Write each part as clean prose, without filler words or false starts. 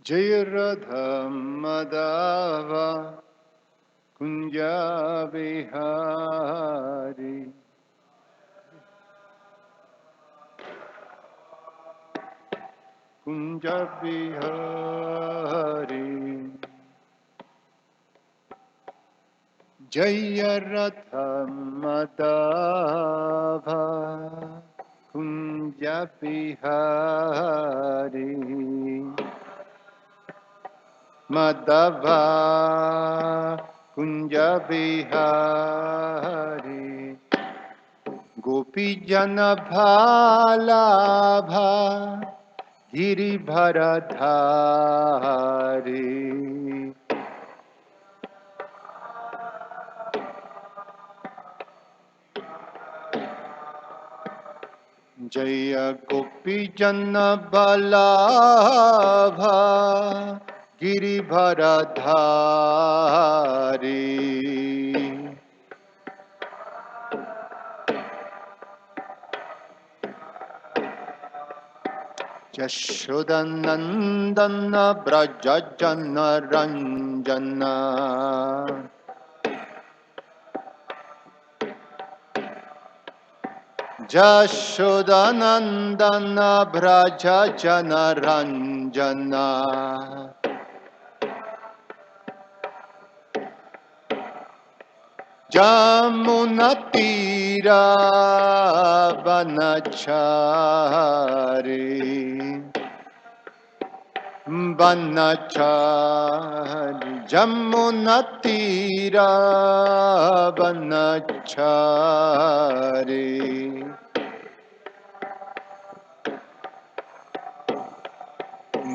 Jai Radha Madhava Kunja Vihari Kunja Vihari Jai Radha Madhava Kunja Vihari Madhava Kunja Vihari Gopi Jana Bhalabha Giribharadhari Jaya Gopi Jana Bhalabha Giribharadhari Jashodanandana Brajajana Ranjana Jashodanandana Brajajana Ranjana Jamunatira Vanachari Vanachari Jamunatira Vanachari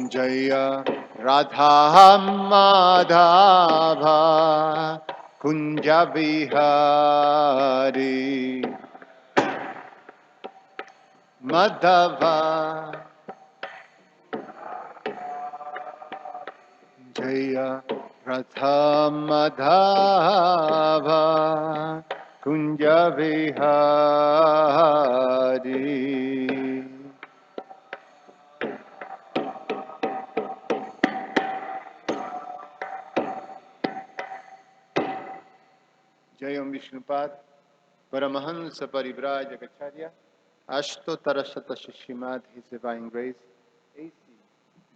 Jaya Radha Madhava Kunja Vihari Madhava Jaya Radha Madhava Kunja Vihari Jayam Vishnupad Paramahansa Parivrajagacharya Ashtotarashata Srimad His Divine Grace A.C.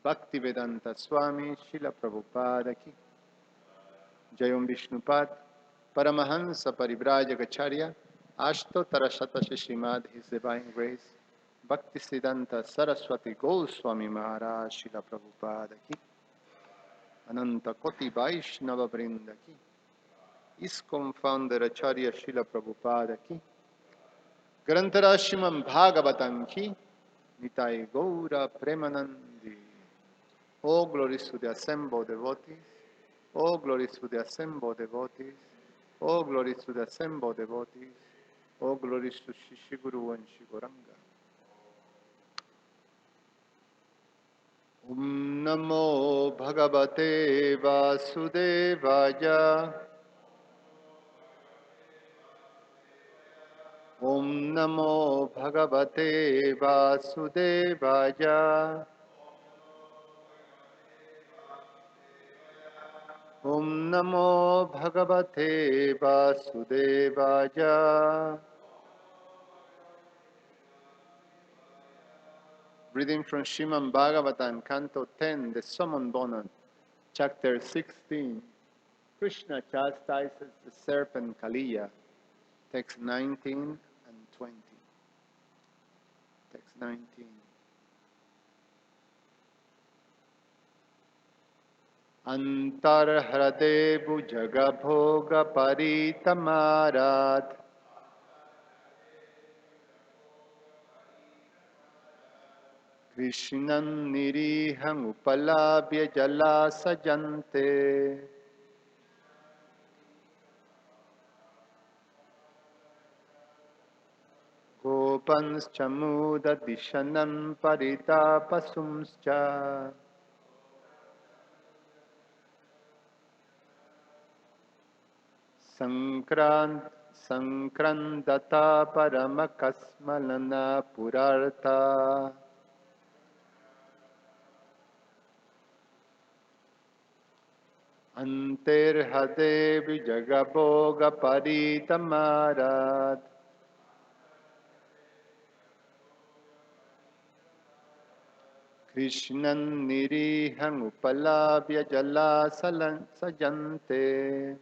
Bhaktivedanta Swami Srila Prabhupada Ki Jayam Vishnupad Paramahansa Parivrajagacharya Ashtotarashata Srimad His Divine Grace Bhaktisiddhanta Saraswati Goswami Maharaj Srila Prabhupada Ki Ananta Koti Vaishnava Vrinda Ki ISKCON founder Acharya Srila Prabhupada Ki Grantarashimam Bhagavatam Ki Nitai Gaura Premanandi. All glories to the assembled devotees. All glories to the assembled devotees. All glories to the assembled devotees. All glories to Shishiguru and Shiguranga. Om Namo Bhagavate Vasudevaya. Om Namo Bhagavate Vasudevaya. Om Namo Bhagavate Vasudevaya. Reading from Srimad Bhagavatam, Canto 10, the Summon Bonnet, Chapter 16. Krishna chastises the serpent Kaliya. Text 19 and 20. Text 19. Antarhrade bhujaga bhoga paritamarat Krishnan niriham upalabhya jala sajante Gopanscha muda dishanam paritapasumscha Sankrandata paramakasmalana purartha Anterhade Vijagaboga Paritamarat Krishnan Nirihang Upalabhya Jala Sajante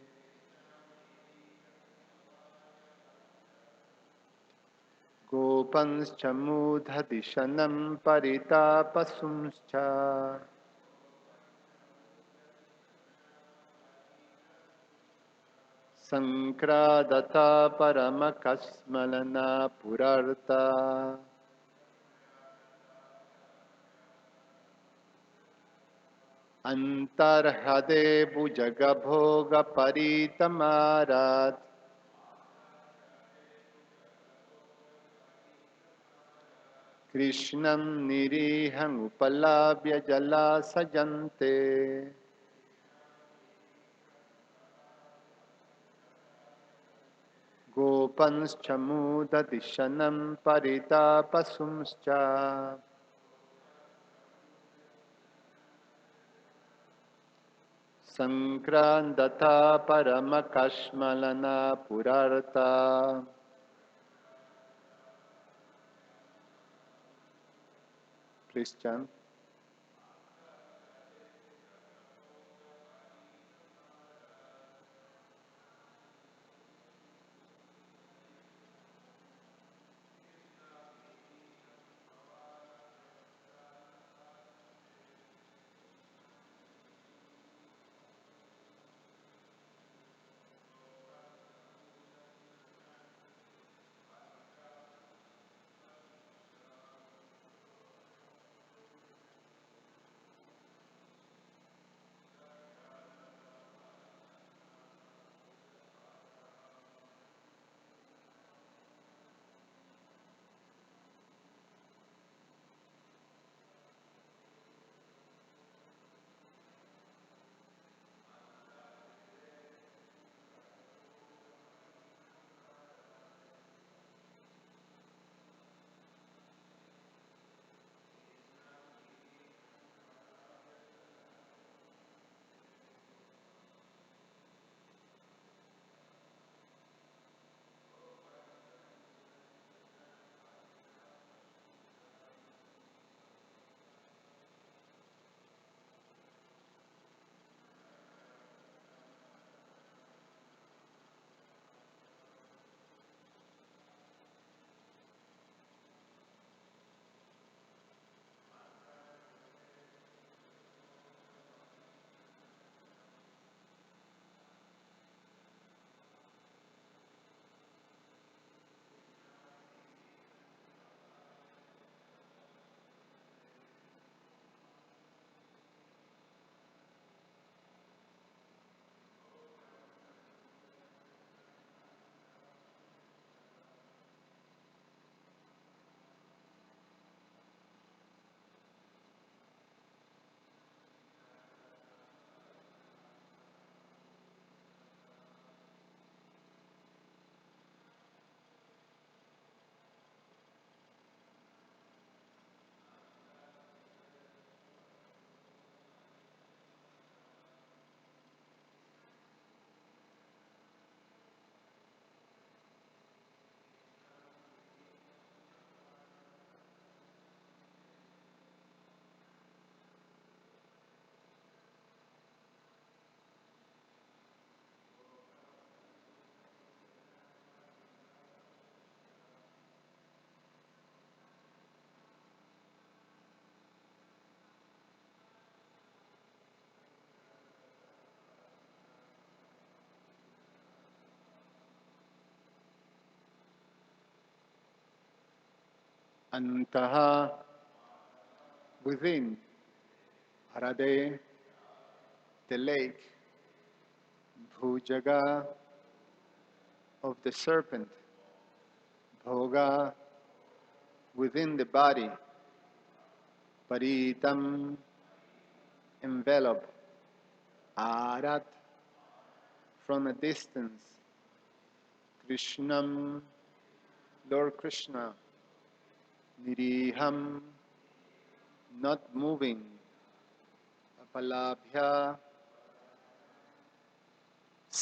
Gopanscha Mudhadishanam Paritapasumscha Sankradata Paramakasmalana Purarta Antarhade Bhujagabhoga Paritamarat Krishnam Nirihang Upalabhya Jala Sajante Gopanscha Mudadishanam Paritapasumscha Sankrandata Paramakashmalana Purarta. Please chant. Antaha, within, Harade, the lake, Bhujaga, of the serpent, Bhoga, within the body, Paritam, envelope, Arat, from a distance, Krishnam, Lord Krishna, Niriham, not moving, Apalabhya,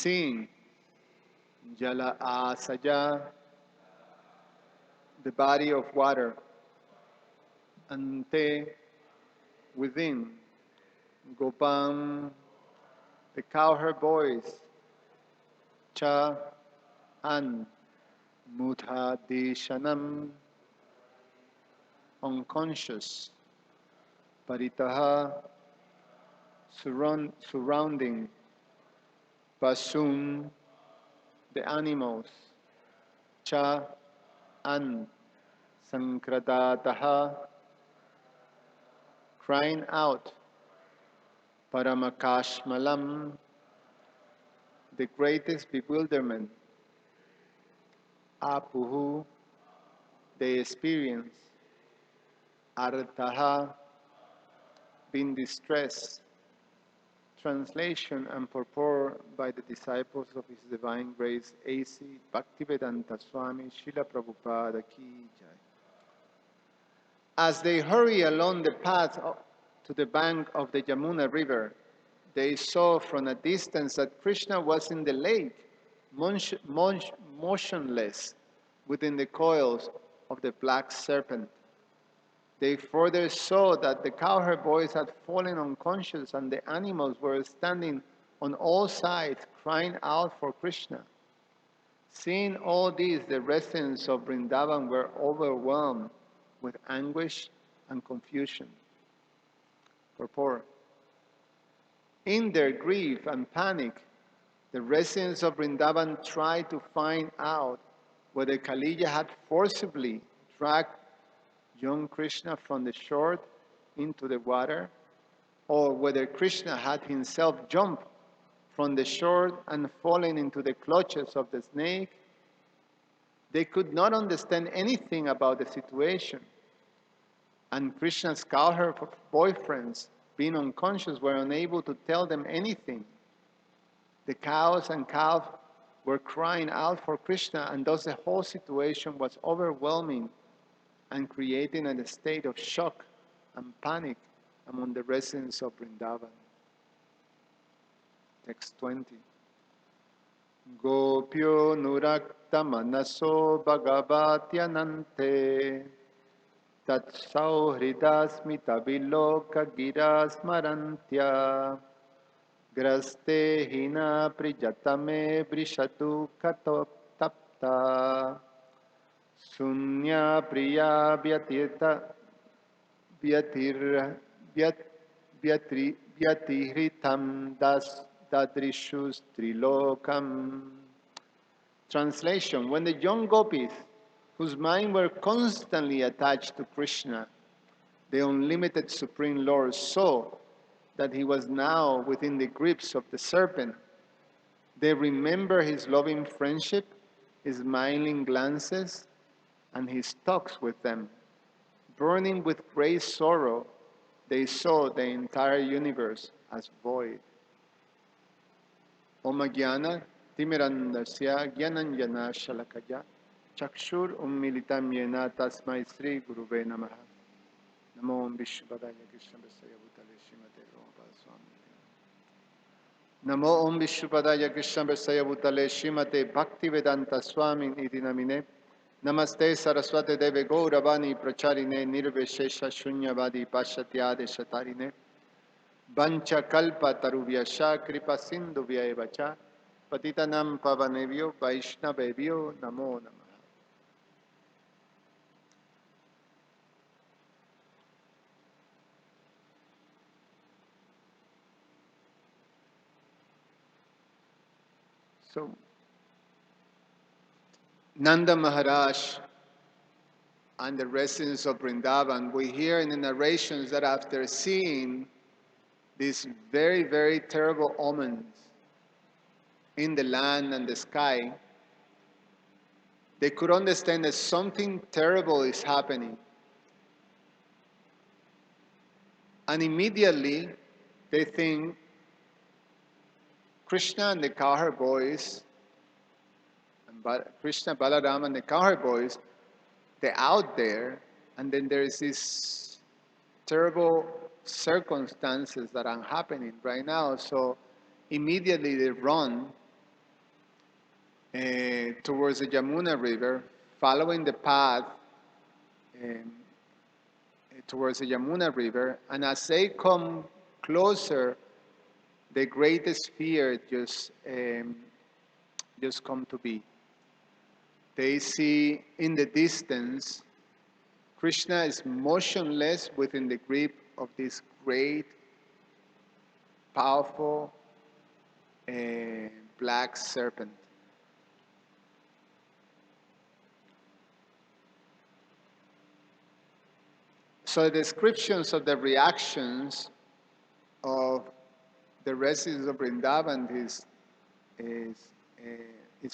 Seeing Jala Asaja, the body of water, Ante, within, Gopam, the cowherd boys, Cha, and Mudha Deshanam, unconscious, Paritaha, surrounding, Pasum, the animals, Cha, and Sankradataha, crying out, Paramakashmalam, the greatest bewilderment, Apuhu, they experience, Artaha, being distressed. Translation and purport by the disciples of His Divine Grace A.C. Bhaktivedanta Swami Srila Prabhupada Ki Jai. As they hurry along the path to the bank of the Yamuna River, they saw from a distance that Krishna was in the lake, motionless within the coils of the black serpent. They further saw that the cowherd boys had fallen unconscious and the animals were standing on all sides crying out for Krishna. Seeing all this, the residents of Vrindavan were overwhelmed with anguish and confusion. Purport. In their grief and panic, the residents of Vrindavan tried to find out whether Kaliya had forcibly dragged young Krishna from the shore into the water, or whether Krishna had himself jumped from the shore and fallen into the clutches of the snake. They could not understand anything about the situation, and Krishna's cowherd boyfriends, being unconscious, were unable to tell them anything. The cows and calves were crying out for Krishna, and thus the whole situation was overwhelming and creating a state of shock and panic among the residents of Vrindavan. Text 20. Gopyo nurakta manaso bhagavatyanante tat sauhridasmita viloka girasmarantya graste hina prijatame brishatu katapta Sunya priya vyatihritam dadrishus trilokam. Translation. When the young gopis, whose minds were constantly attached to Krishna, the unlimited Supreme Lord, saw that he was now within the grips of the serpent, they remembered his loving friendship, his smiling glances, and his talks with them. Burning with great sorrow, they saw the entire universe as void. Om Jnana Timirandasya Jnananjana Shalakaya Chakshur Ummilitam Yena Tasmai Sri Guruve Namaha Namo Om Vishvadaya Krishna Vasaya Bhutale Srimate Prabhupada Swami Namo Om Vishvadaya Krishna Vasaya Bhutale Srimate Bhaktivedanta Swami Iti Namine Namaste Saraswate Deve Gauravani Pracharine Nirveshesha Shunyavadi Pashatyade Shatarine Bancha Kalpa Tarubhyasha Kripa Sindhuvya Evacha Patitanam Pavanevyo Vaishnavevyo Namo Namaha. So, Nanda Maharaj and the residents of Vrindavan, we hear in the narrations that after seeing these very, very terrible omens in the land and the sky, they could understand that something terrible is happening. And immediately they think Krishna and the cowherd boys, Krishna, Balaram and the cowherd boys, they're out there, and then there's this terrible circumstances that are happening right now. So immediately they run towards the Yamuna River, following the path um, towards the Yamuna River, and as they come closer, the greatest fear just come to be. They see in the distance Krishna is motionless within the grip of this great, powerful black serpent. So the descriptions of the reactions of the residents of Vrindavan is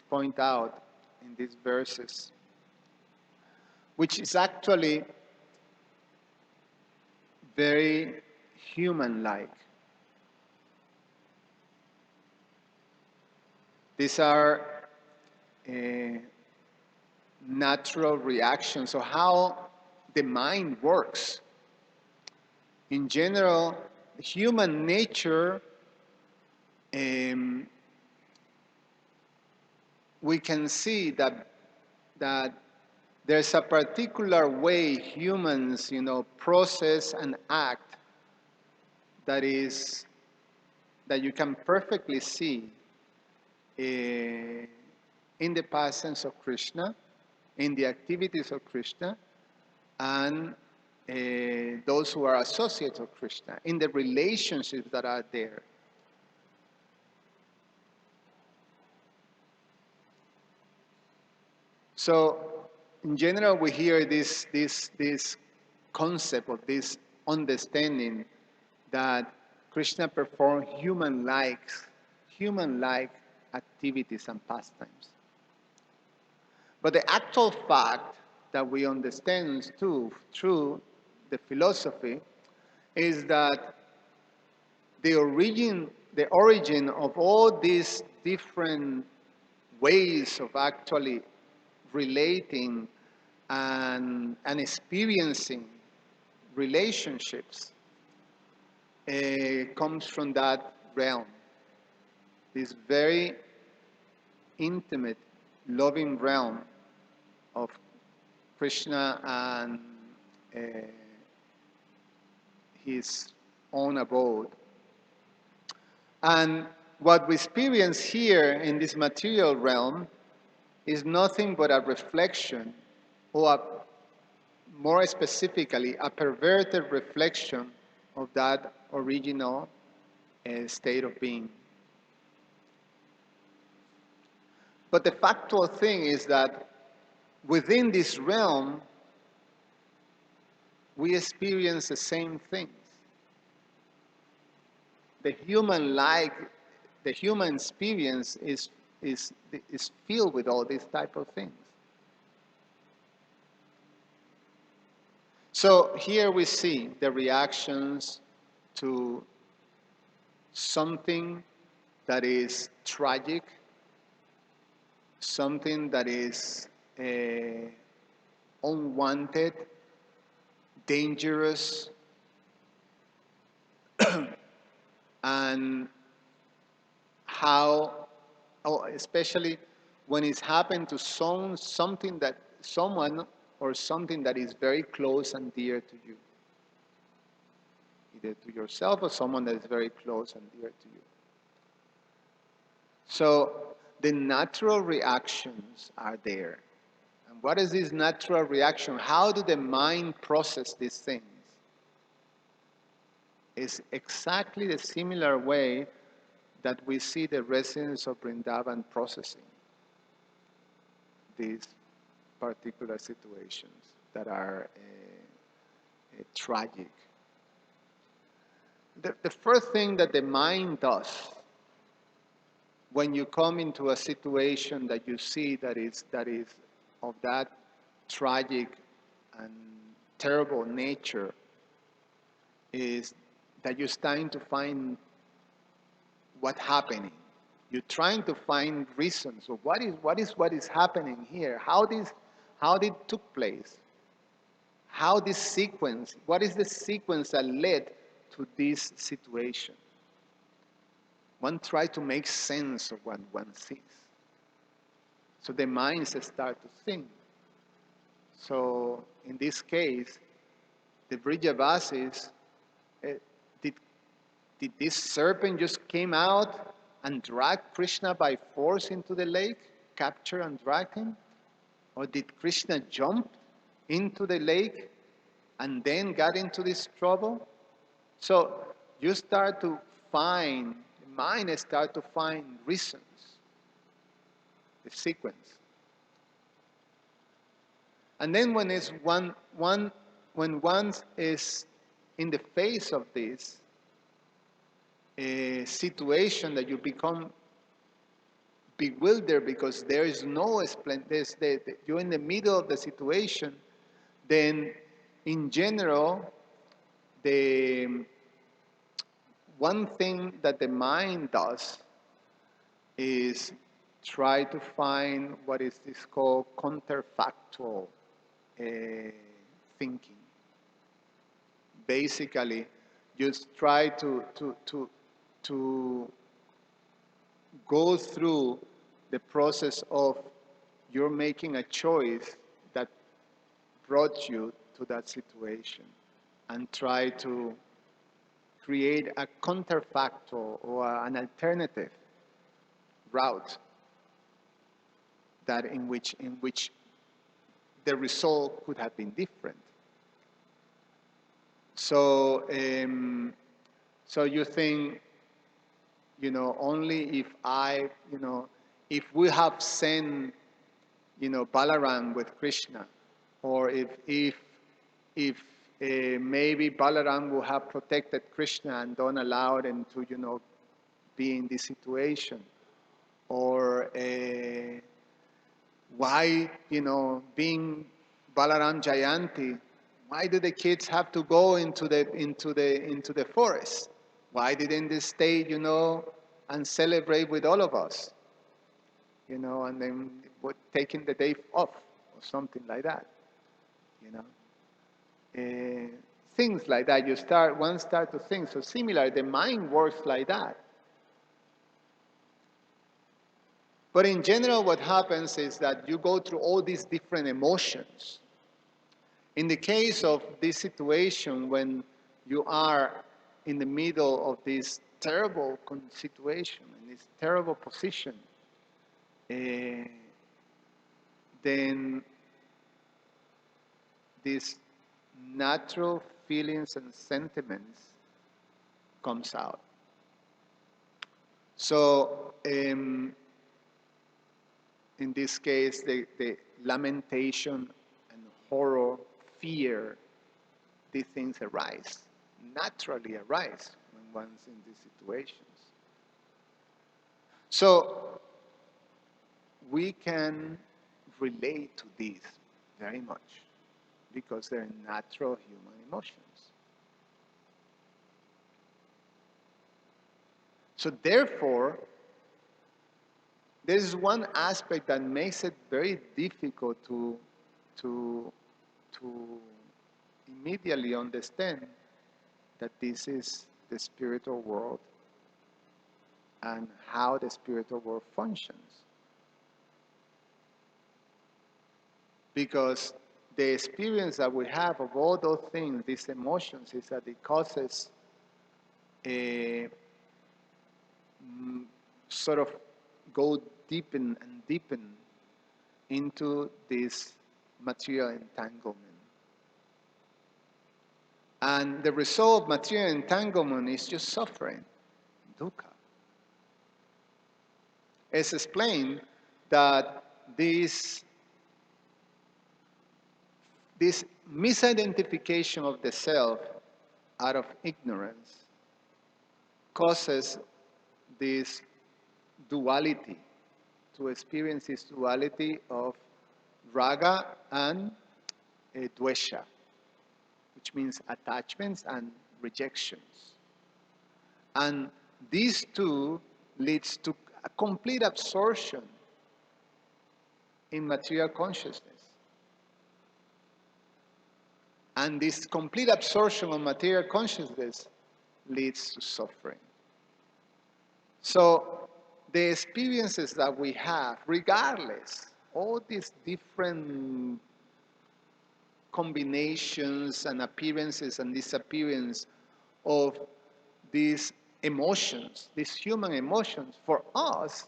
point out in these verses, which is actually very human-like. These are natural reactions of how the mind works. In general, human nature, we can see that there's a particular way humans, process and act that you can perfectly see in the presence of Krishna, in the activities of Krishna, and those who are associates of Krishna, in the relationships that are there. So, in general, we hear this concept of this understanding that Krishna performed human-like activities and pastimes. But the actual fact that we understand too through the philosophy is that the origin of all these different ways of actually relating and experiencing relationships comes from that realm, this very intimate, loving realm of Krishna and his own abode. And what we experience here in this material realm is nothing but a reflection, or more specifically, a perverted reflection of that original state of being. But the factual thing is that within this realm, we experience the same things. The human experience is filled with all these type of things. So here we see the reactions to something that is tragic, something that is unwanted, dangerous, and how, especially when it's happened to someone or something that is very close and dear to you, either to yourself or someone that is very close and dear to you. So the natural reactions are there. And what is this natural reaction? How do the mind process these things? It's exactly the similar way that we see the residents of Vrindavan processing these particular situations that are tragic. The first thing that the mind does when you come into a situation that you see that is of that tragic and terrible nature is that you're starting to find what's happening. You're trying to find reasons of what is happening here, how it took place, how this sequence, what is the sequence that led to this situation. One tries to make sense of what one sees. So the minds start to think. So in this case, the Vrijavasis, did, did this serpent just came out and drag Krishna by force into the lake, capture and drag him? Or did Krishna jump into the lake and then got into this trouble? So you start to find, the mind start to find reasons, the sequence. And then when when one is in the face of this situation that you become bewildered because there is no explanation, you're in the middle of the situation, then in general, the one thing that the mind does is try to find what is this called counterfactual thinking. Basically, just try to go through the process of you're making a choice that brought you to that situation, and try to create a counterfactual or an alternative route that in which the result could have been different. So so you think, only if if we have sent, Balaram with Krishna, or if maybe Balaram would have protected Krishna and don't allow him to, be in this situation, or why, being Balaram Jayanti, why do the kids have to go into the forest? Why didn't they stay, and celebrate with all of us, and then taking the day off or something like that, things like that. One start to think. So similar, the mind works like that. But in general, what happens is that you go through all these different emotions. In the case of this situation, when you are in the middle of this terrible situation, in this terrible position, then these natural feelings and sentiments comes out. So in this case, the lamentation and horror, fear, these things naturally arise when one's in these situations. So we can relate to these very much because they're natural human emotions. So therefore, there's one aspect that makes it very difficult to immediately understand that this is the spiritual world and how the spiritual world functions. Because the experience that we have of all those things, these emotions, is that it causes a sort of go deepen and deepen into this material entanglement. And the result of material entanglement is just suffering, dukkha. It's explained that this misidentification of the self out of ignorance causes this duality, to experience this duality of raga and dvesha, which means attachments and rejections. And these two leads to a complete absorption in material consciousness. And this complete absorption of material consciousness leads to suffering. So the experiences that we have, regardless all these different combinations and appearances and disappearance of these emotions, these human emotions, for us,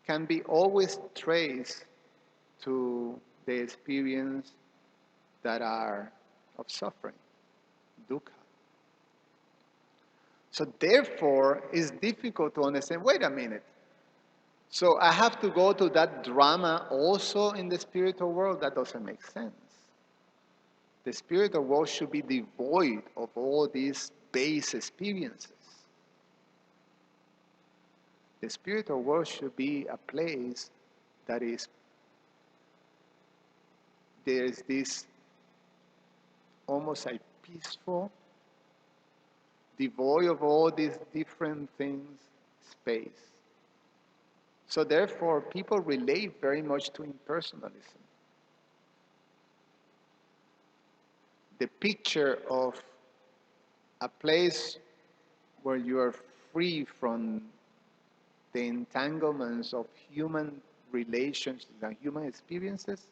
can be always traced to the experience that are of suffering, dukkha. So therefore, it's difficult to understand, wait a minute, so I have to go to that drama also in the spiritual world? That doesn't make sense. The spiritual world should be devoid of all these base experiences. The spiritual world should be a place that is, there is this almost a peaceful, devoid of all these different things, space. So therefore, people relate very much to impersonalism. The picture of a place where you are free from the entanglements of human relations and human experiences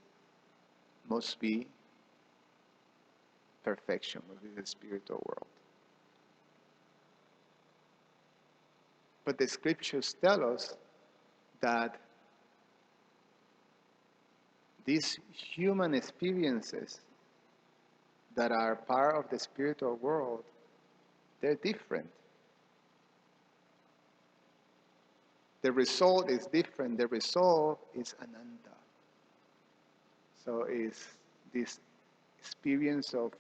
must be perfection, must be the spiritual world. But the scriptures tell us that these human experiences that are part of the spiritual world, they're different. The result is different. The result is ananda. So it's this experience of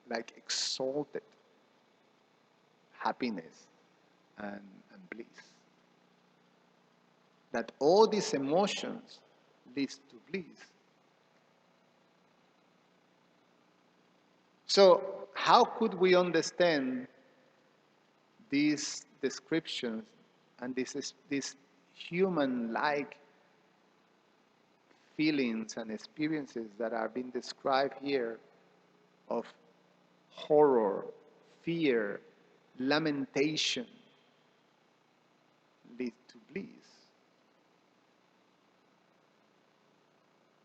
like exalted happiness and bliss. That all these emotions leads to bliss. So how could we understand these descriptions and these human-like feelings and experiences that are being described here of horror, fear, lamentation, lead to bliss?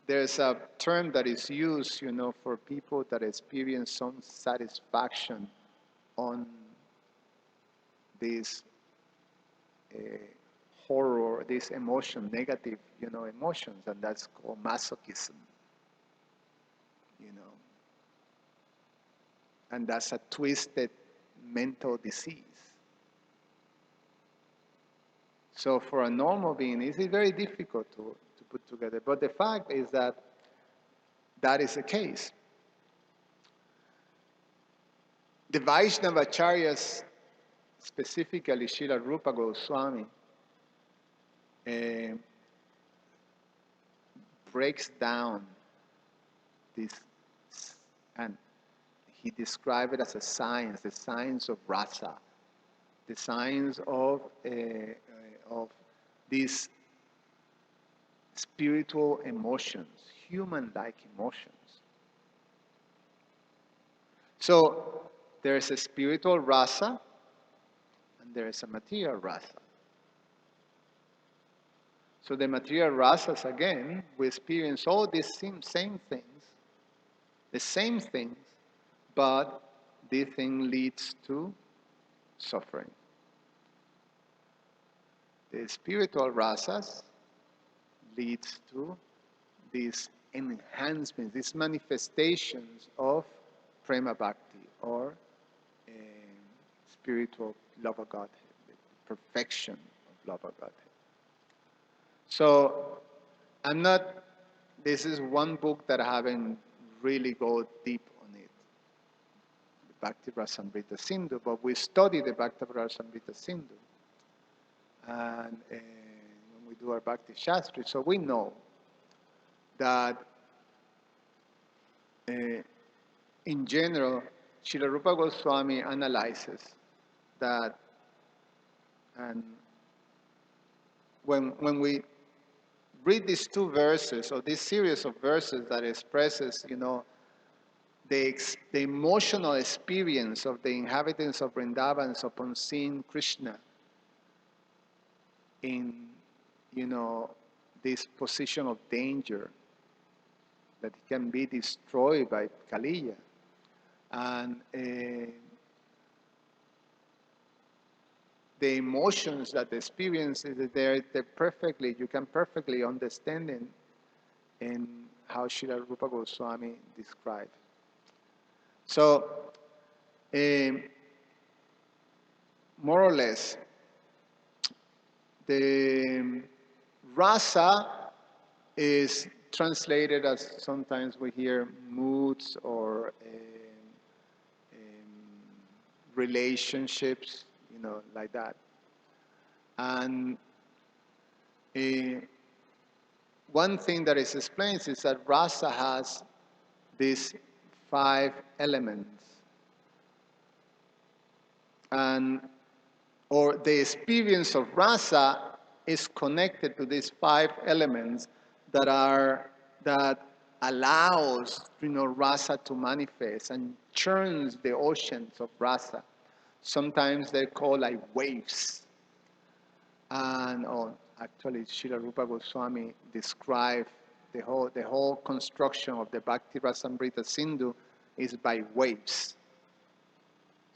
There's a term that is used, for people that experience some satisfaction on this horror, this emotion, negative, emotions, and that's called masochism, and that's a twisted mental disease. So for a normal being, it's very difficult to put together. But the fact is that that is the case. The Vaishnavacharyas, specifically Srila Rupa Goswami, breaks down this, and he described it as a science, the science of rasa, the science of these spiritual emotions, human-like emotions. So there's a spiritual rasa and there is a material rasa. So the material rasas, again, we experience all these same things, the same things, but this thing leads to suffering. The spiritual rasas leads to these enhancements, these manifestations of prema bhakti, or spiritual love of Godhead, the perfection of love of Godhead. So this is one book that I haven't really go deep on it, the Bhakti Rasamrita Sindhu, but we study the Bhakti Rasamrita Sindhu. And when we do our Bhakti Shastri, so we know that in general, Srila Rupa Goswami analyzes that, and when we read these two verses, or this series of verses that expresses, the emotional experience of the inhabitants of Vrindavan upon seeing Krishna in, this position of danger, that it can be destroyed by Kaliya. And the emotions that the experience is there, you can perfectly understand it in how Srila Rupa Goswami described. So, more or less, the rasa is translated as, sometimes we hear, moods or relationships, like that. And one thing that is explained is that rasa has these 5 elements. Or the experience of rasa is connected to these 5 elements that allows rasa to manifest and churns the oceans of rasa. Sometimes they're called like waves. And actually, Srila Rupa Goswami described the whole construction of the Bhakti Rasamrita Sindhu is by waves.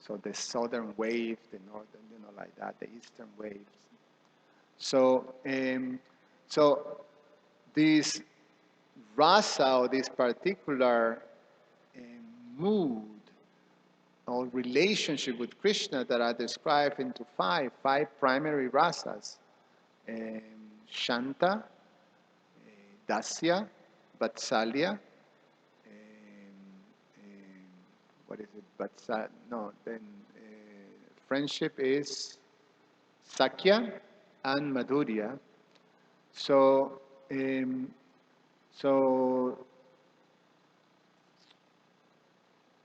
So the southern wave, the northern, like that, the eastern waves. So, this rasa, or this particular mood or relationship with Krishna that are described into 5 primary rasas: Shanta, Dasya, Vatsalya, what is it? Friendship is Sakya and Madhurya. So,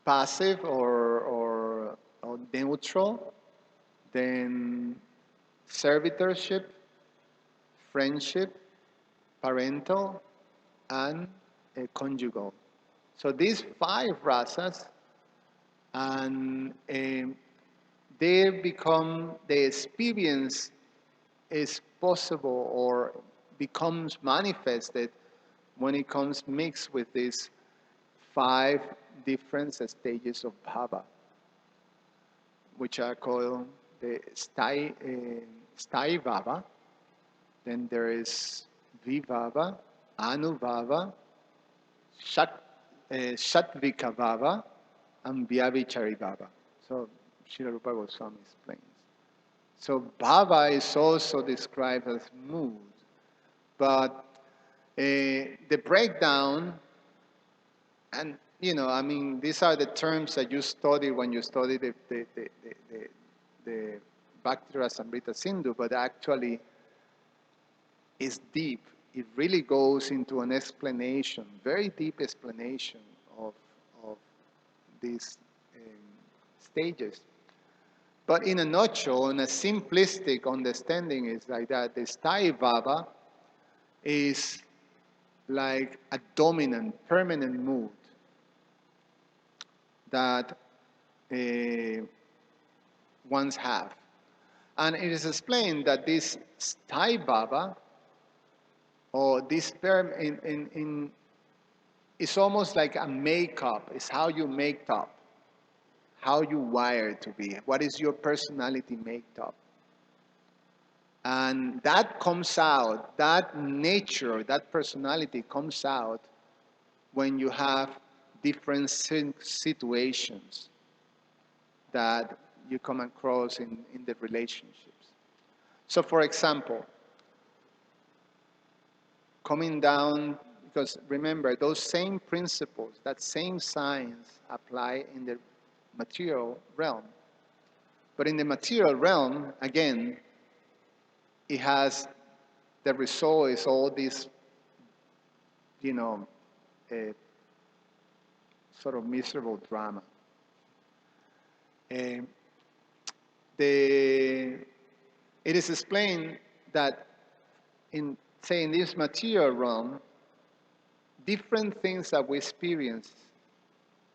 passive or neutral, then servitorship, friendship, parental, and conjugal. So these 5 rasas, and they become, the experience is possible or becomes manifested when it comes mixed with these 5 different stages of bhava, which are called the sthai bhava. Then there is vibhava, anubhava, sattvika bhava, and vyavichari bhava. So Srila Rupa Goswami explains. So bhava is also described as mood, but the breakdown, and these are the terms that you study when you study the Bhakti Rasamrita Sindhu, but actually is deep. It really goes into an explanation, very deep explanation of these stages. But in a nutshell, in a simplistic understanding, is like that. The sthai bhava is like a dominant, permanent mood that ones have. And it is explained that this sthai bhava, or this term it's almost like a makeup. It's how you make up, how you wired to be. What is your personality made up? And that comes out, that nature, that personality comes out when you have different situations that you come across in the relationships. So for example, coming down, because remember, those same principles, that same science apply in the material realm. But in the material realm, again, it has, the result is all this, sort of miserable drama. It is explained that in this material realm, different things that we experience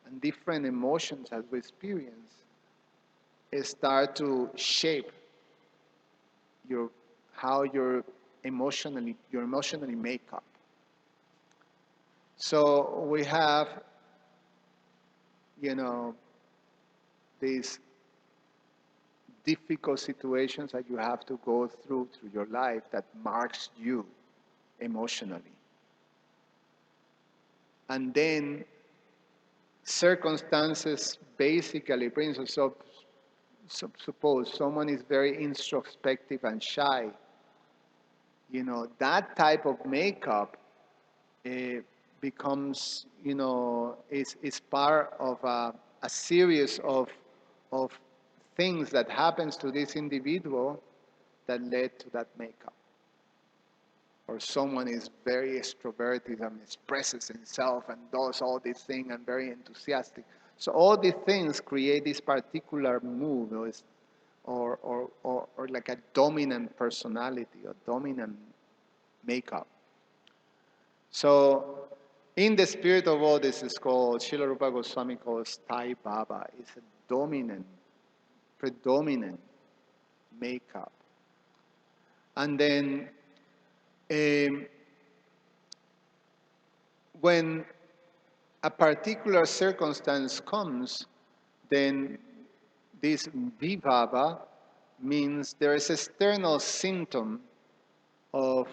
and different emotions that we experience start to shape how your your emotionally makeup. So we have, these difficult situations that you have to go through your life that marks you emotionally. And then circumstances basically brings us up. Suppose someone is very introspective and shy. That type of makeup becomes, is part of a series of things that happens to this individual that led to that makeup. Or someone is very extroverted and expresses himself and does all these things and very enthusiastic. So all these things create this particular mood, or like a dominant personality or dominant makeup. So in the spirit of all this is called, Srila Rupa Goswami calls Thai Baba. It's a predominant makeup. And then when a particular circumstance comes, then this vibhava means there is external symptom of,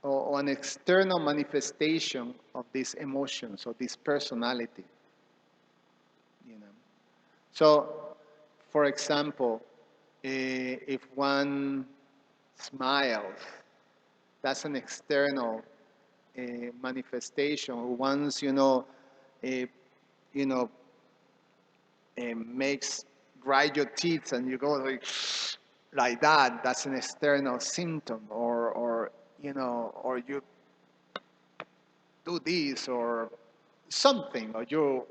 or an external manifestation of these emotions, or this personality. So, for example, if one smiles, that's an external manifestation. Once makes grind your teeth and you go like that, that's an external symptom. Or you do this or something, or you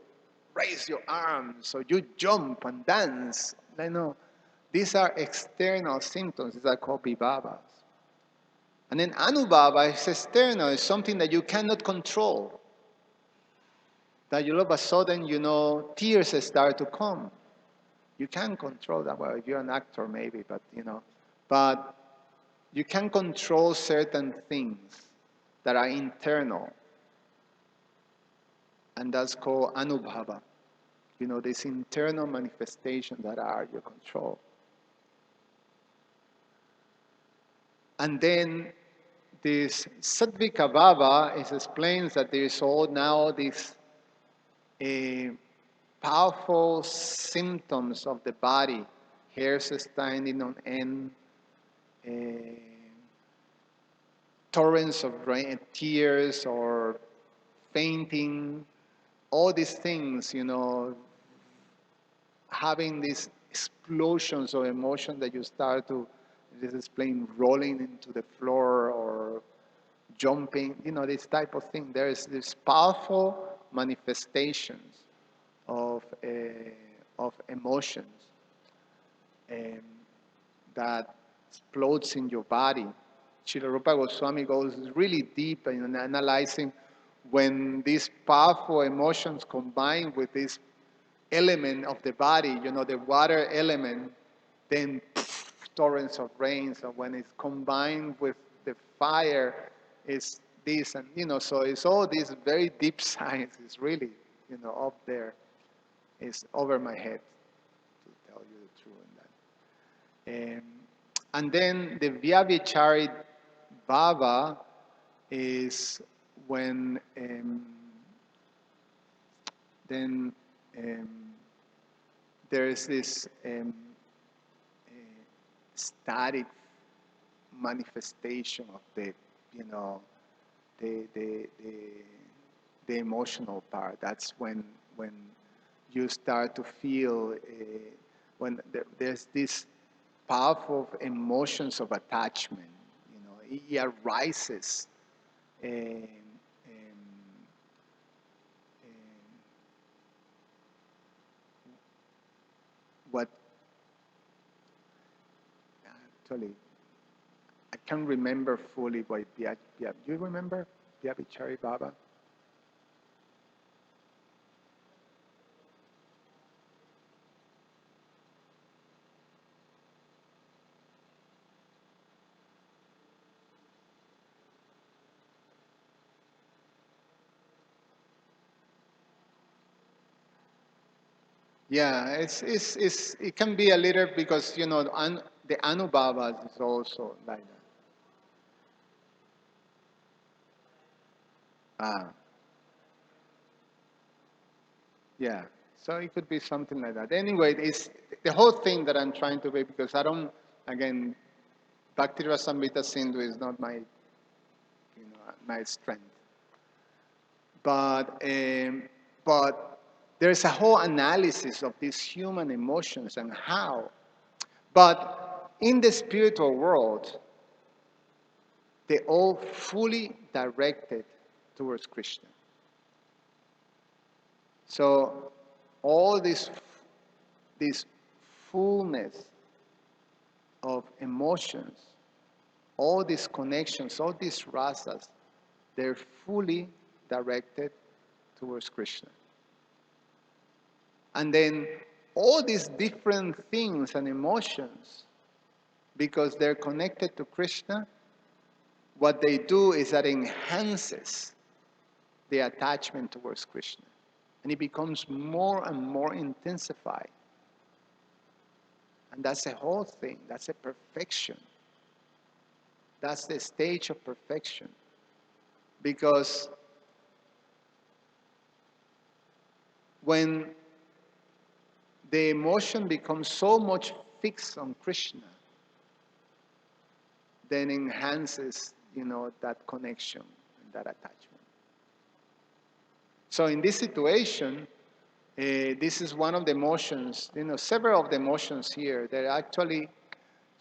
raise your arms, or you jump and dance. These are external symptoms. These are called vibhavas. And then anubhava is external. It's something that you cannot control. That all of a sudden, tears start to come. You can't control that. Well, if you're an actor, maybe, but you can control certain things that are internal. And that's called anubhava. This internal manifestation that are your control. And then this sattvika bhava explains that there is all now these powerful symptoms of the body, hairs standing on end, torrents of rain, tears, or fainting, all these things, having these explosions of emotion that you start to, this is plain rolling into the floor or jumping, this type of thing. There is this powerful manifestations of emotions that explodes in your body. Srila Rupa Goswami goes really deep in analyzing when these powerful emotions combine with this element of the body, the water element, then torrents of rain. So when it's combined with the fire, it's this, and so it's all this very deep science. It's really, up there. It's over my head, to tell you the truth in that. And then the Vyabhichari Bhava is when there is this static manifestation of the the emotional part. That's when you start to feel when there's this powerful emotions of attachment. It arises. What actually I can't remember fully what do you remember Vyabhichari Baba? Yeah, it can be a little because, the Anubhavas is also like that. Ah, yeah. So it could be something like that. Anyway, it's the whole thing that I'm trying to be, because I don't, again, Bhakti Rasamrita Sindhu is not my strength. But but there's a whole analysis of these human emotions and how. But in the spiritual world, they all fully directed towards Krishna. So all this fullness of emotions, all these connections, all these rasas, they're fully directed towards Krishna. And then all these different things and emotions, because they're connected to Krishna, what they do is that enhances the attachment towards Krishna. And it becomes more and more intensified. And that's the whole thing. That's a perfection. That's the stage of perfection. Because when the emotion becomes so much fixed on Krishna, then enhances, that connection and that attachment. So in this situation, this is one of the emotions, several of the emotions here. There actually,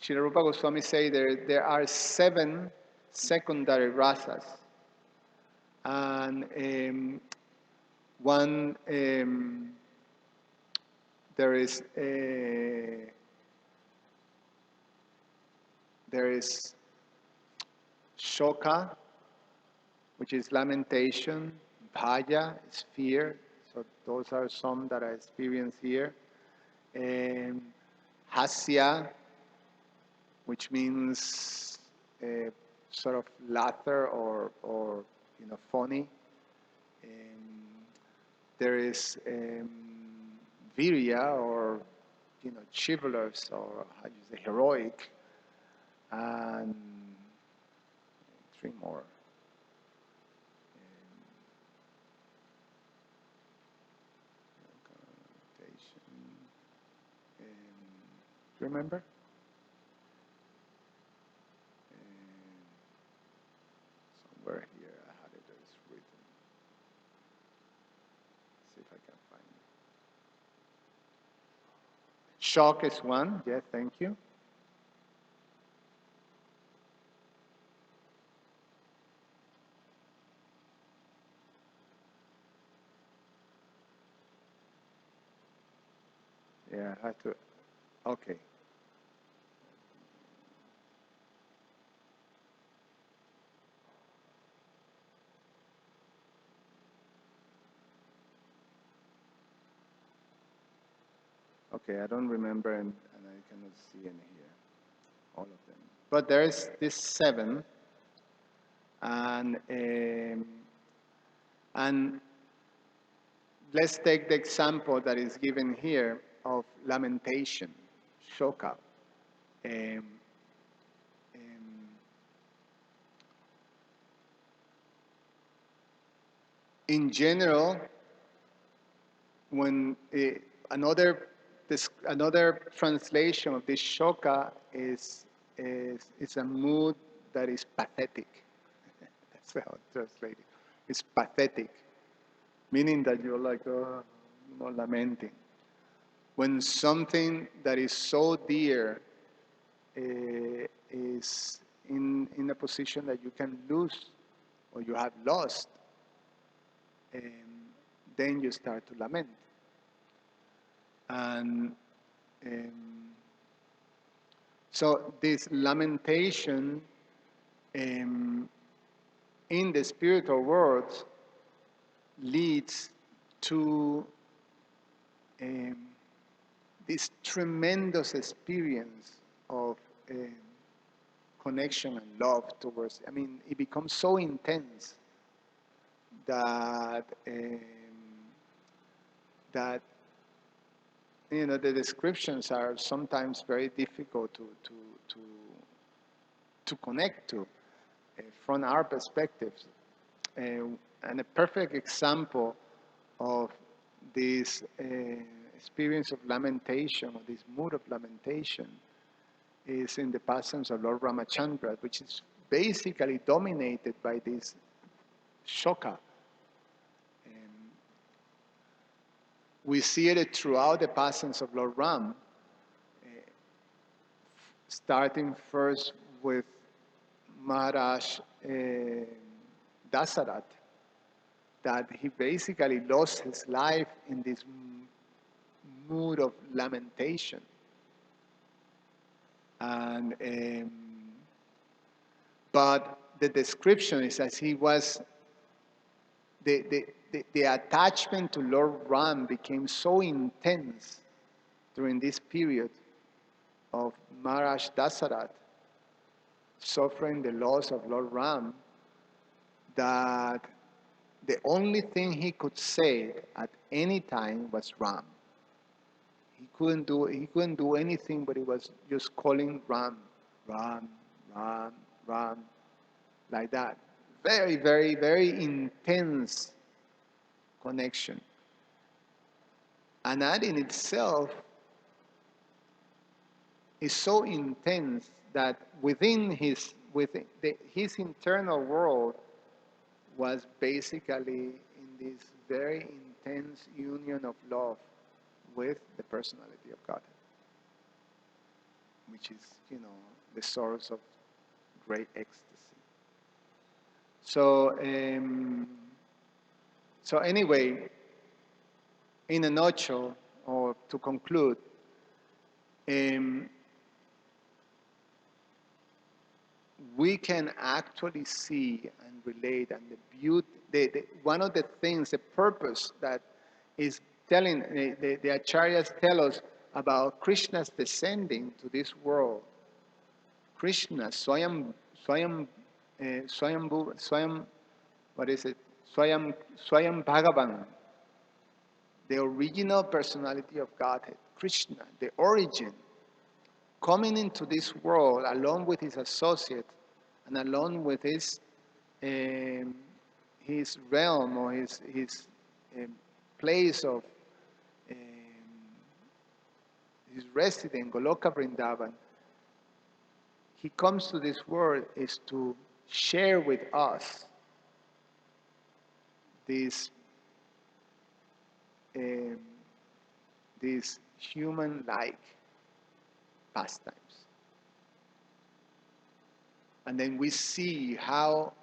Srila Rupa Goswami say there are 7 secondary rasas. And one, there is shoka, which is lamentation. Bhaya is fear. So those are some that I experience here. Hasya, which means sort of laughter or funny. There is virya, or chivalrous, or how do you say, heroic, and 3 more. Do you remember? Somewhere here I had it as written. See if I can find it. Shock is one. Yeah, thank you. Yeah, I have to. Okay. Okay, I don't remember, and I cannot see any here, all of them. But there's this 7, and let's take the example that is given here of lamentation, shoka. Um, um, in general, when another translation of this shoka is a mood that is pathetic. That's how it's translated. It's pathetic, meaning that you're like lamenting. When something that is so dear is in a position that you can lose or you have lost, um, then you start to lament. And so this lamentation um, in the spiritual world leads to um, this tremendous experience of connection and love towards. I mean, it becomes so intense that that the descriptions are sometimes very difficult to, to connect to from our perspectives. And a perfect example of this experience of lamentation, or this mood of lamentation, is in the passions of Lord Ramachandra, which is basically dominated by this shoka. We see it throughout the passions of Lord Ram, starting first with Maharaj Dasarat, that he basically lost his life in this mood of lamentation. And but the description is as he was, the attachment to Lord Ram became so intense during this period of Maharaj Dasarat suffering the loss of Lord Ram, that the only thing he could say at any time was Ram. He couldn't do anything, but he was just calling Ram, Ram, Ram, Ram, like that. Very, very, very intense connection. And that in itself is so intense that his internal world was basically in this very intense union of love with the personality of God, which is, the source of great ecstasy. So, so anyway, in a nutshell, or to conclude, we can actually see and relate, and the beauty, one of the things, the purpose that is telling, the acharyas tell us about Krishna's descending to this world. Krishna, Swayam, what is it? Swayam Bhagavan, the original personality of Godhead, Krishna, the origin, coming into this world along with his associate and along with his realm, or his place of his residence, Goloka Vrindavan. He comes to this world is to share with us these human-like pastimes. And then we see how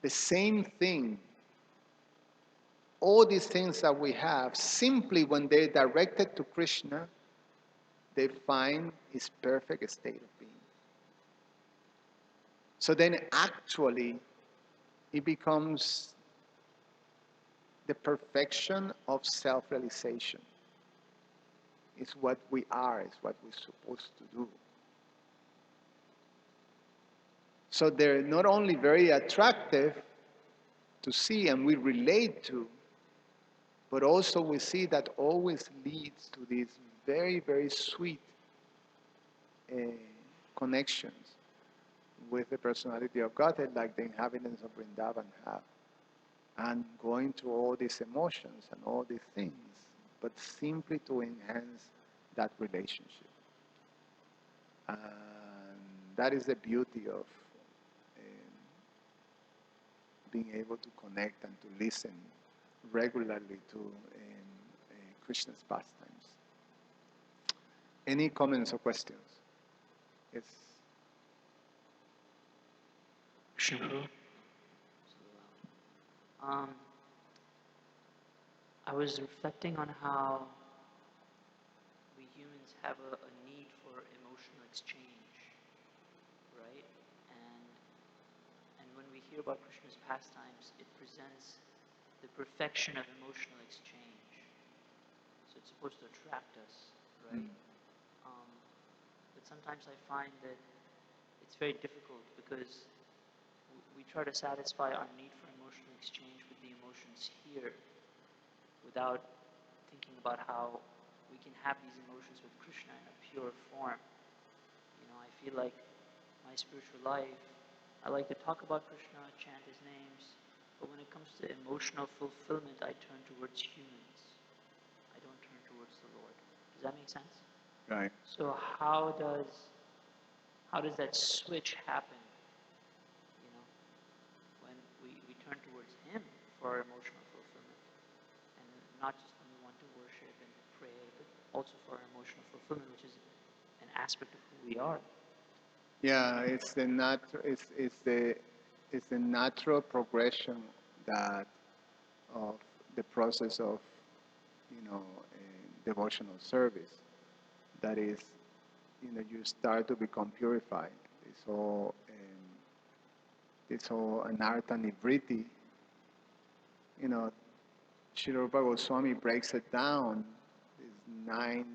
the same thing, all these things that we have, simply when they're directed to Krishna, they find his perfect state of being. So then actually, it becomes the perfection of self-realization. It's what we are, it's what we're supposed to do. So they're not only very attractive to see and we relate to, but also we see that always leads to these very, very sweet connections with the personality of Godhead, like the inhabitants of Vrindavan have. And going through all these emotions and all these things, but simply to enhance that relationship. And that is the beauty of being able to connect and to listen regularly to Krishna's pastimes. Any comments or questions? Yes. Prabhu. I was reflecting on how we humans have a need for emotional exchange, right? And when we hear about Krishna's pastimes, it presents the perfection of emotional exchange. So it's supposed to attract us, right? But sometimes I find that it's very difficult because we try to satisfy our need for emotional exchange with the emotions here without thinking about how we can have these emotions with Krishna in a pure form. I feel like my spiritual life, I like to talk about Krishna, chant his names, but when it comes to emotional fulfillment, I turn towards humans. I don't turn towards the Lord. Does that make sense? Right. So how does that switch happen? When we turn towards Him for our emotional fulfillment, and not just when we want to worship and pray, but also for our emotional fulfillment, which is an aspect of who we are. Yeah, it's the natural progression that of the process of devotional service. That is, you start to become purified. This whole anartha nivriti, Srila Rupa Goswami breaks it down. These 9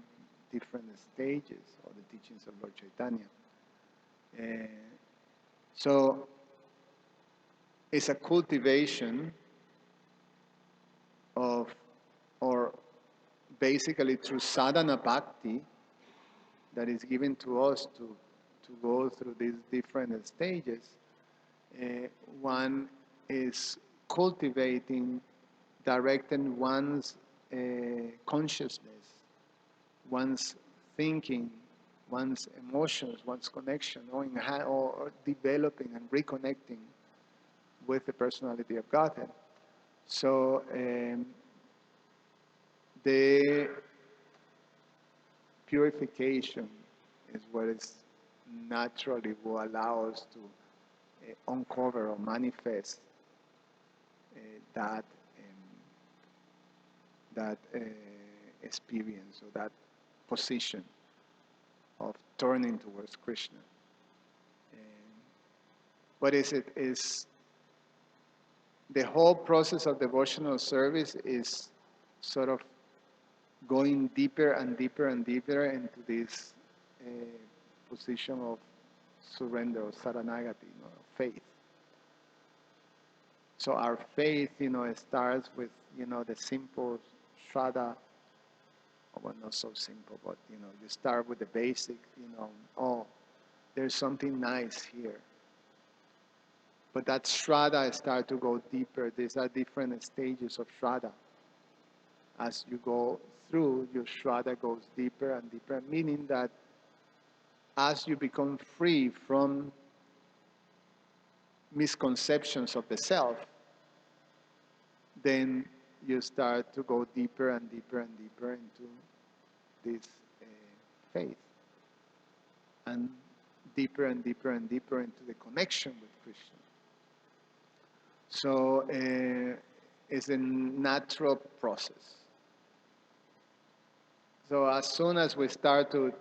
different stages of the teachings of Lord Chaitanya. So it's a cultivation of, or basically through sadhana bhakti, that is given to us to go through these different stages. One is cultivating, directing one's consciousness, one's thinking, one's emotions, one's connection, knowing how, or developing and reconnecting with the personality of Godhead. So the purification is what is naturally will allow us to uncover or manifest that experience or that position of turning towards Krishna. What is it? Is the whole process of devotional service is sort of going deeper and deeper and deeper into this position of surrender or saranagati, faith. So our faith, it starts with, the simple shraddha, well, not so simple, but, you start with the basic, oh, there's something nice here. But that shraddha starts to go deeper. These are different stages of shraddha. As you go through, your shraddha goes deeper and deeper, meaning that as you become free from misconceptions of the self, then you start to go deeper and deeper and deeper into this faith, and deeper and deeper and deeper into the connection with Krishna. So it's a natural process. So as soon as we start to,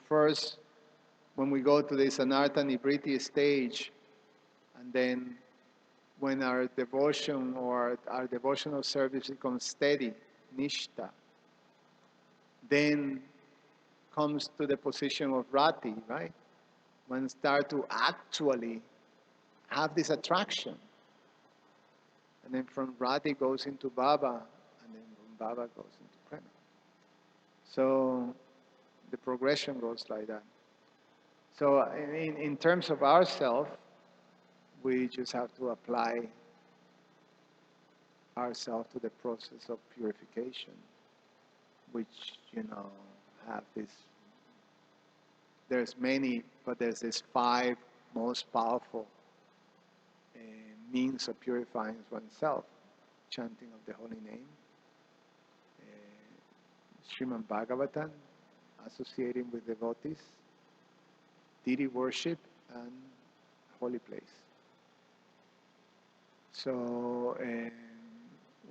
first, when we go to this anartha nivriti stage, and then when our devotion or our devotional service becomes steady, nishta, then comes to the position of rati, right? When start to actually have this attraction. And then from rati goes into bhava, and then from bhava goes into prema. So the progression goes like that. So in terms of ourselves, we just have to apply ourselves to the process of purification, which, have this, there's many, but there's this 5 most powerful means of purifying oneself: chanting of the holy name, Srimad Bhagavatam, associating with devotees, deity worship, and holy place. So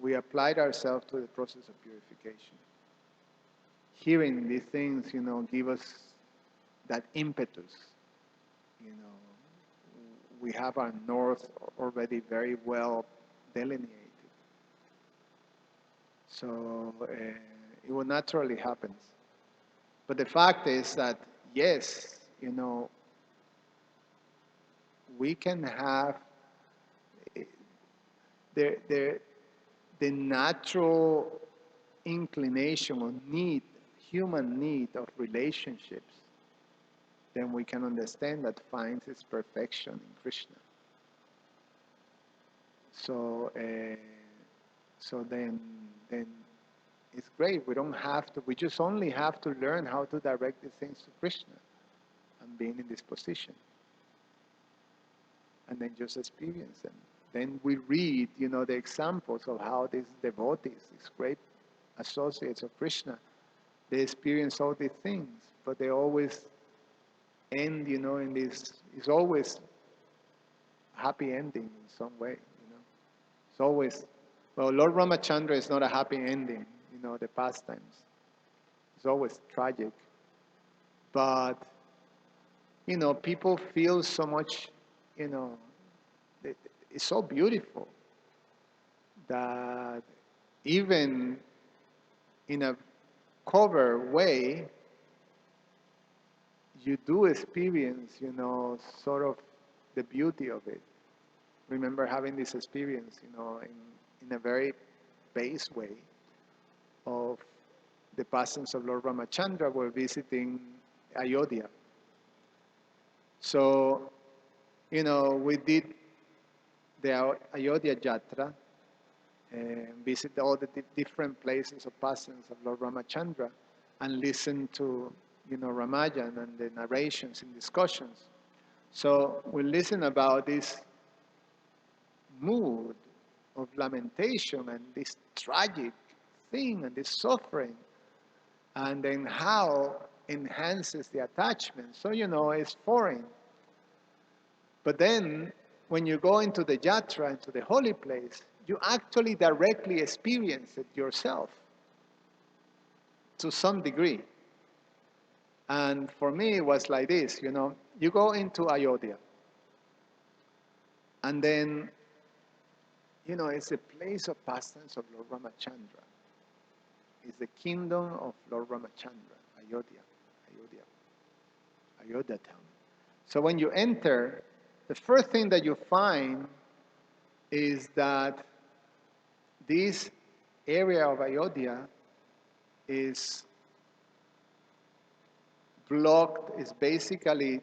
we applied ourselves to the process of purification. Hearing these things, give us that impetus. We have our north already very well delineated. So it will naturally happen. But the fact is that, yes, we can have the natural inclination or need, human need of relationships, then we can understand that finds its perfection in Krishna. So, then it's great. We don't have to. We just only have to learn how to direct these things to Krishna, and being in this position, and then just experience them. Then we read, the examples of how these devotees, these great associates of Krishna, they experience all these things, but they always end, in this. It's always happy ending in some way. It's always, well, Lord Ramachandra is not a happy ending, the pastimes. It's always tragic. But, people feel so much, it's so beautiful that even in a cover way, you do experience, sort of the beauty of it. Remember having this experience, in a very base way of the pastimes of Lord Ramachandra were visiting Ayodhya. So, we did the Ayodhya Jatra and visit all the different places of pastimes of Lord Ramachandra and listen to, Ramayan and the narrations and discussions. So we listen about this mood of lamentation and this tragic thing and this suffering, and then how enhances the attachment. So, it's foreign. But then, when you go into the yatra, into the holy place, you actually directly experience it yourself to some degree. And for me, it was like this, you go into Ayodhya, and then, it's a place of pastimes of Lord Ramachandra. It's the kingdom of Lord Ramachandra, Ayodhya, Ayodhya town. So when you enter, the first thing that you find is that this area of Ayodhya is blocked, is basically,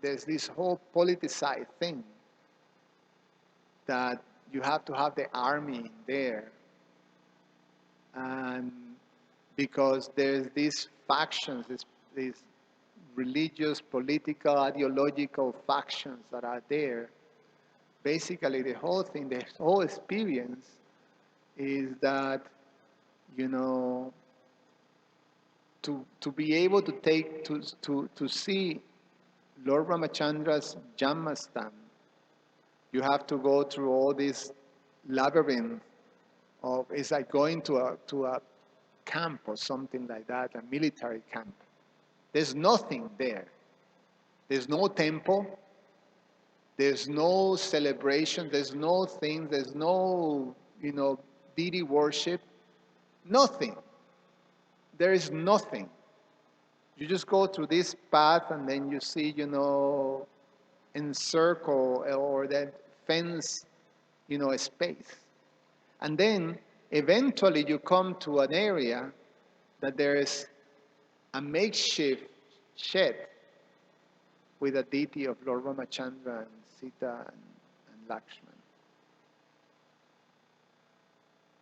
there's this whole politicized thing that you have to have the army in there. And because there's these factions, these religious, political, ideological factions that are there, basically the whole thing, the whole experience is that, to be able to take, to see Lord Ramachandra's Janmastan, you have to go through all this labyrinth of, it's like going to a camp or something like that, a military camp. There's nothing there. There's no temple. There's no celebration. There's no thing. There's no, deity worship. Nothing. There is nothing. You just go through this path and then you see, encircle or that fence, a space. And then eventually you come to an area that there is a makeshift shed with a deity of Lord Ramachandra and Sita and Lakshman.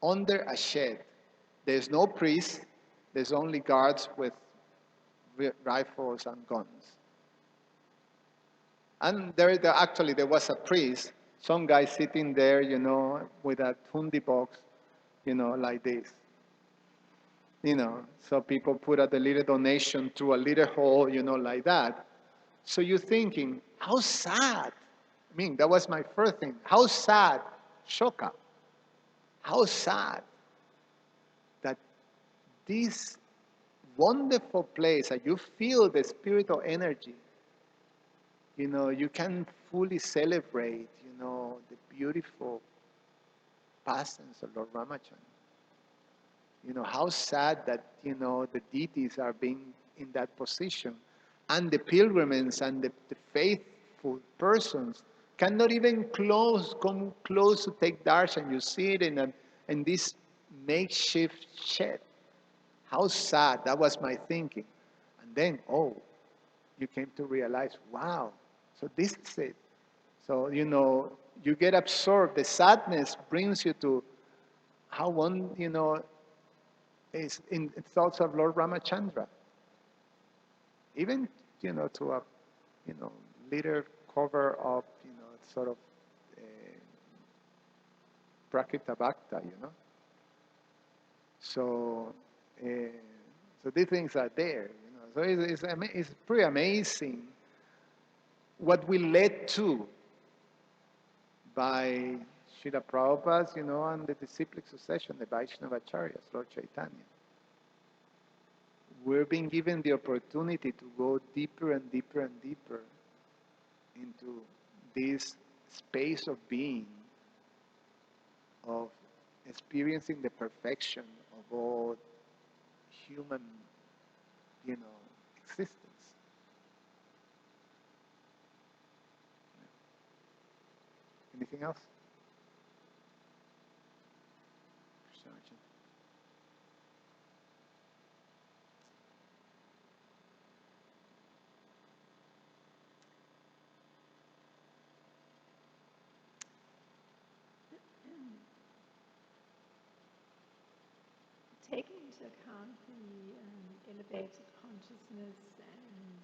Under a shed, there's no priest, there's only guards with rifles and guns. And actually there was a priest, some guy sitting there, with a hundi box, like this. So people put out a little donation through a little hole, like that. So you're thinking, how sad. That was my first thing. How sad, Shoka. How sad that this wonderful place, that you feel the spiritual energy, you can fully celebrate, the beautiful pastimes of Lord Ramachandra. How sad that, the deities are being in that position. And the pilgrims and the faithful persons cannot even come close to take darshan. You see it in this makeshift shed. How sad. That was my thinking. And then, oh, you came to realize, wow, so this is it. So, you get absorbed. The sadness brings you to how one, is in thoughts of Lord Ramachandra. Even, to a, you know, little cover of, sort of uh, Prakrita Bhakta. So, uh, so these things are there. So it's pretty amazing what we led to by Srila Prabhupada's, and the disciplic succession, the Vaishnava Acharyas, Lord Chaitanya. We're being given the opportunity to go deeper and deeper and deeper into this space of being, of experiencing the perfection of all human, existence. Anything else? Krishna Arjun. Taking into account the elevated consciousness and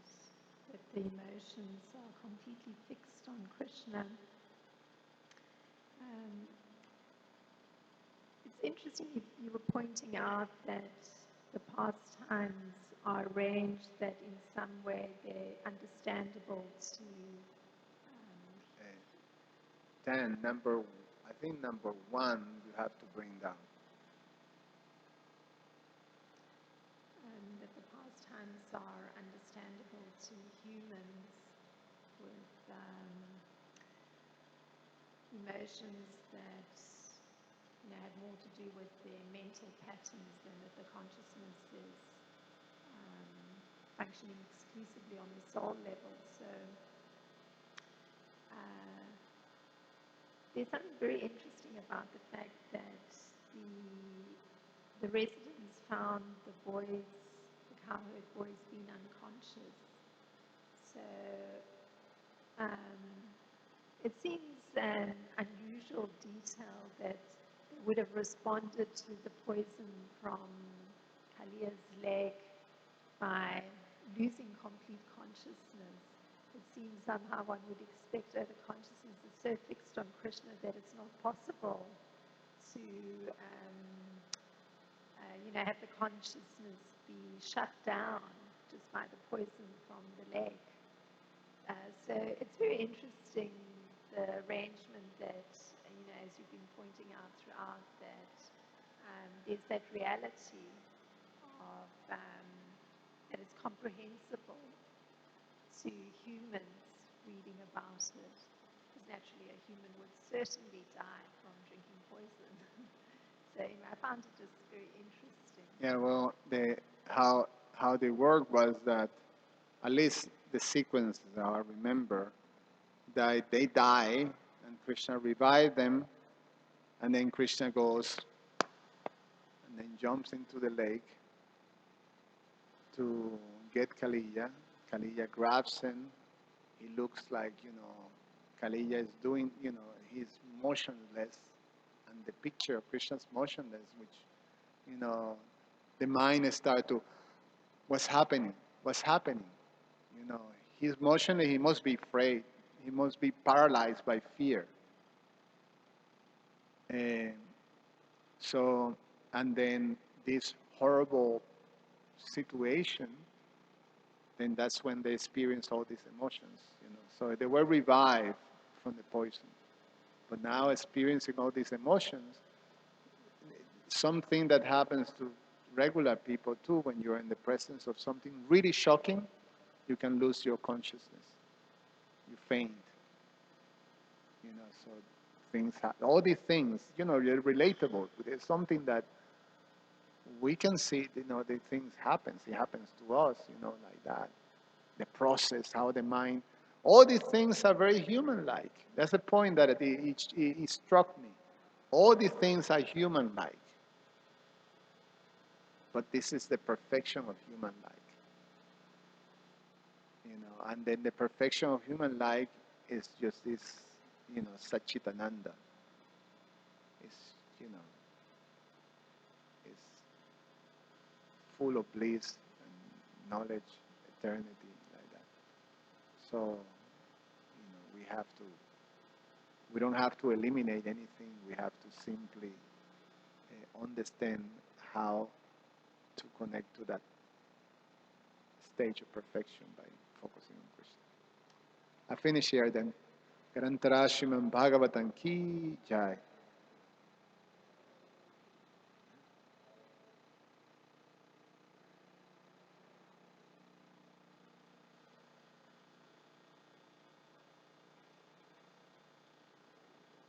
that the emotions are completely fixed on Krishna, it's interesting you were pointing out that the pastimes are arranged that in some way they're understandable to Then I think number one, you have to bring down. that the pastimes are understandable to humans with emotions that have more to do with their mental patterns than that the consciousness is functioning exclusively on the soul level. So there's something very interesting about the fact that the residents found the cowherd boys being unconscious. So it seems an unusual detail that they would have responded to the poison from Kalia's leg by losing complete consciousness. It seems somehow one would expect that the consciousness is so fixed on Krishna that it's not possible to have the consciousness be shut down just by the poison from the leg. So it's very interesting, the arrangement that, as you've been pointing out throughout, that there's that reality of that is comprehensible to humans reading about it. Because naturally a human would certainly die from drinking poison. So I found it just very interesting. Yeah, well, how they work was that, at least the sequence that I remember, that they die and Krishna revives them, and then Krishna goes and then jumps into the lake to get Kaliya. Kaliya grabs him. He looks like, Kaliya is doing, he's motionless, and the picture of Krishna's motionless, which, the mind starts to, what's happening? What's happening? He's motionless. He must be afraid. He must be paralyzed by fear. And so, and then this horrible situation, then that's when they experience all these emotions. So they were revived from the poison, but now experiencing all these emotions, something that happens to regular people too, when you're in the presence of something really shocking, you can lose your consciousness. You faint. So things happen. All these things, they're relatable. There's something that we can see, the things happens. It happens to us, like that. The process, how the mind, all these things are very human-like. That's the point that it struck me. All these things are human-like. But this is the perfection of human life. And then the perfection of human life is just this, Satchitananda. It's, is full of bliss and knowledge, eternity, like that. So, we don't have to eliminate anything. We have to simply understand how to connect to that stage of perfection by focusing on Krishna. I finish here then. Garantara Srimad Bhagavatam ki jai.